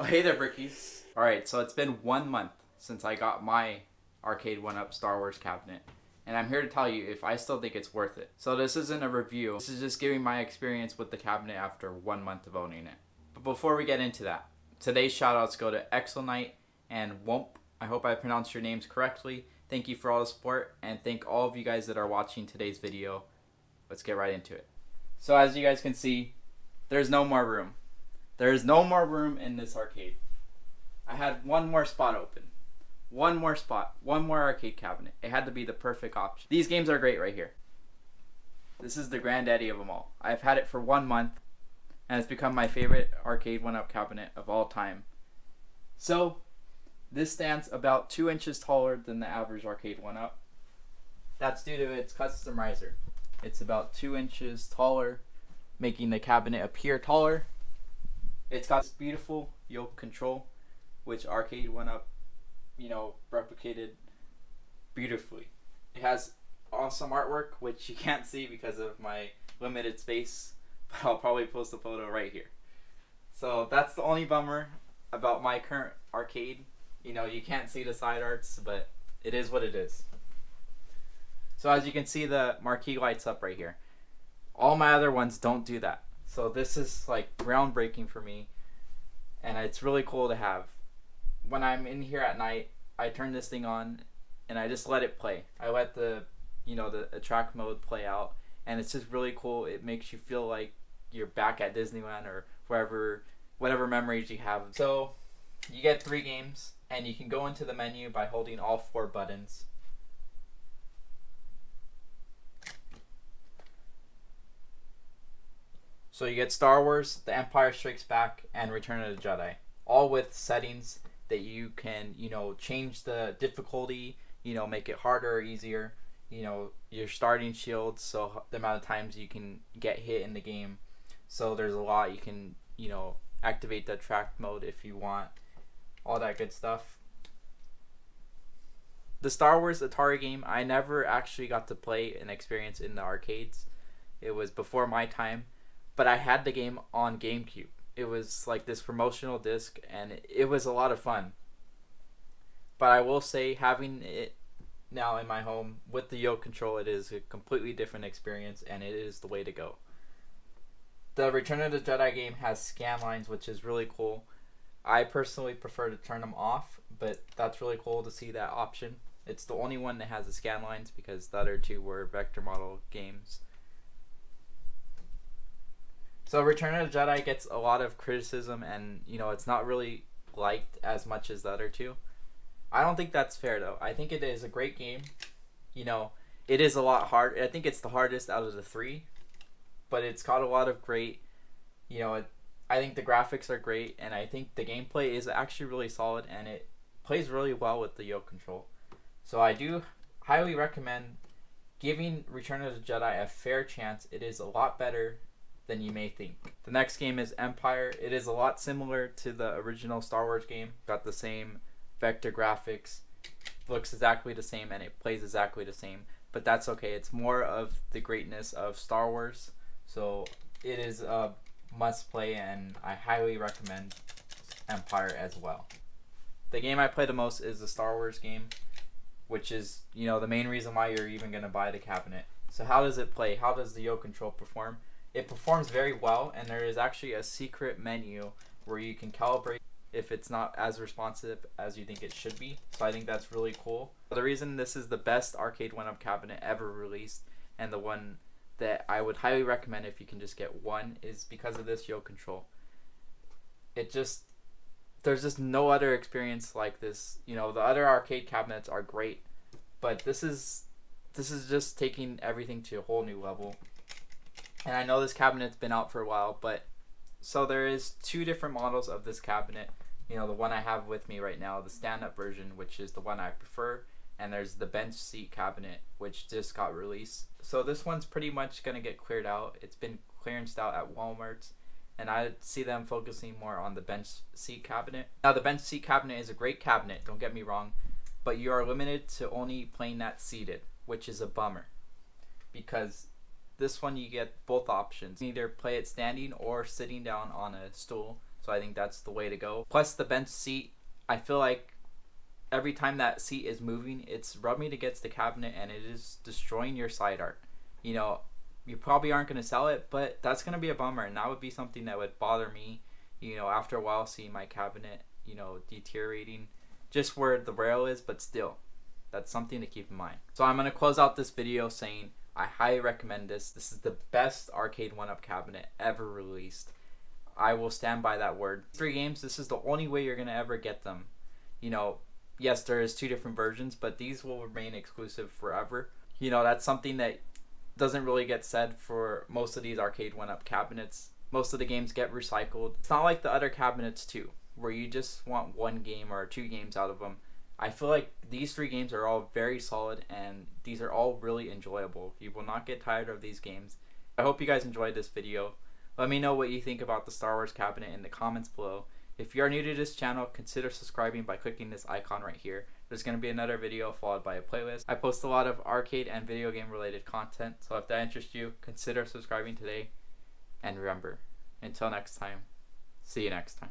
Oh, hey there, Brickies. Alright, so it's been 1 month since I got my ARCADE1UP Star Wars cabinet, and I'm here to tell you if I still think it's worth it. So this isn't a review, this is just giving my experience with the cabinet after 1 month of owning it. But before we get into that, today's shoutouts go to Exelnite and Womp. I hope I pronounced your names correctly. Thank you for all the support, and thank all of you guys that are watching today's video. Let's get right into it. So as you guys can see, there's no more room. There is no more room in this arcade. I had one more spot open. One more spot. One more arcade cabinet. It had to be the perfect option. These games are great right here. This is the granddaddy of them all. I've had it for 1 month, and it's become my favorite ARCADE1UP cabinet of all time. So, this stands about 2 inches taller than the average ARCADE1UP. That's due to its customizer. It's about 2 inches taller, making the cabinet appear taller. It's got this beautiful yoke control, which ARCADE1UP, replicated beautifully. It has awesome artwork, which you can't see because of my limited space, but I'll probably post a photo right here. So that's the only bummer about my current arcade. You can't see the side arts, but it is what it is. So as you can see, the marquee lights up right here. All my other ones don't do that. So this is like groundbreaking for me, and it's really cool to have. When I'm in here at night, I turn this thing on and I just let it play. I let the attract mode play out, and it's just really cool. It makes you feel like you're back at Disneyland or whatever memories you have. So you get 3 games, and you can go into the menu by holding all 4 buttons. So you get Star Wars, The Empire Strikes Back, and Return of the Jedi, all with settings that you can, change the difficulty, make it harder or easier, your starting shields, so the amount of times you can get hit in the game. So there's a lot. You can, activate the attract mode if you want, all that good stuff. The Star Wars Atari game, I never actually got to play and experience in the arcades. It was before my time. But I had the game on GameCube. It was like this promotional disc, and it was a lot of fun. But I will say, having it now in my home with the yoke control, it is a completely different experience, and it is the way to go. The Return of the Jedi game has scan lines, which is really cool. I personally prefer to turn them off, but that's really cool to see that option. It's the only one that has the scan lines because the other 2 were vector model games. So Return of the Jedi gets a lot of criticism, and it's not really liked as much as the other 2. I don't think that's fair though. I think it is a great game. It is a lot hard. I think it's the hardest out of the 3, but it's got a lot of great, I think the graphics are great, and I think the gameplay is actually really solid, and it plays really well with the yoke control. So I do highly recommend giving Return of the Jedi a fair chance. It is a lot better than you may think. The next game is Empire. It is a lot similar to the original Star Wars game. Got the same vector graphics, looks exactly the same, and it plays exactly the same. But that's okay. It's more of the greatness of Star Wars. So it is a must play, and I highly recommend Empire as well. The game I play the most is the Star Wars game, which is, the main reason why you're even going to buy the cabinet. So how does it play? How does the yoke control perform? It performs very well, and there is actually a secret menu where you can calibrate if it's not as responsive as you think it should be. So I think that's really cool. The reason this is the best ARCADE1UP cabinet ever released, and the one that I would highly recommend if you can just get one, is because of this yoke control. There's just no other experience like this. The other arcade cabinets are great, but this is just taking everything to a whole new level. And I know this cabinet's been out for a while, but so there is 2 different models of this cabinet. The one I have with me right now, the stand-up version, which is the one I prefer, and there's the bench seat cabinet, which just got released. So this one's pretty much going to get cleared out. It's been clearanced out at Walmart, and I see them focusing more on the bench seat cabinet. Now, the bench seat cabinet is a great cabinet, don't get me wrong, but you are limited to only playing that seated, which is a bummer, because this one you get both options. You can either play it standing or sitting down on a stool. So So I think that's the way to go. Plus the bench seat, I feel like every time that seat is moving, it's rubbing against the cabinet and it is destroying your side art. You know, you probably aren't going to sell it, but that's going to be a bummer, and that would be something that would bother me, you know, after a while, seeing my cabinet, you know, deteriorating just where the rail is. But still, that's something to keep in mind. So I'm going to close out this video saying I highly recommend this. This is the best ARCADE1UP cabinet ever released. I will stand by that word. 3 games, this is the only way you're going to ever get them. You know, yes, there is 2 different versions, but these will remain exclusive forever. You know, that's something that doesn't really get said for most of these ARCADE1UP cabinets. Most of the games get recycled. It's not like the other cabinets too, where you just want 1 game or 2 games out of them. I feel like these 3 games are all very solid, and these are all really enjoyable. You will not get tired of these games. I hope you guys enjoyed this video. Let me know what you think about the Star Wars cabinet in the comments below. If you are new to this channel, consider subscribing by clicking this icon right here. There's going to be another video followed by a playlist. I post a lot of arcade and video game related content, so if that interests you, consider subscribing today. And remember, until next time, see you next time.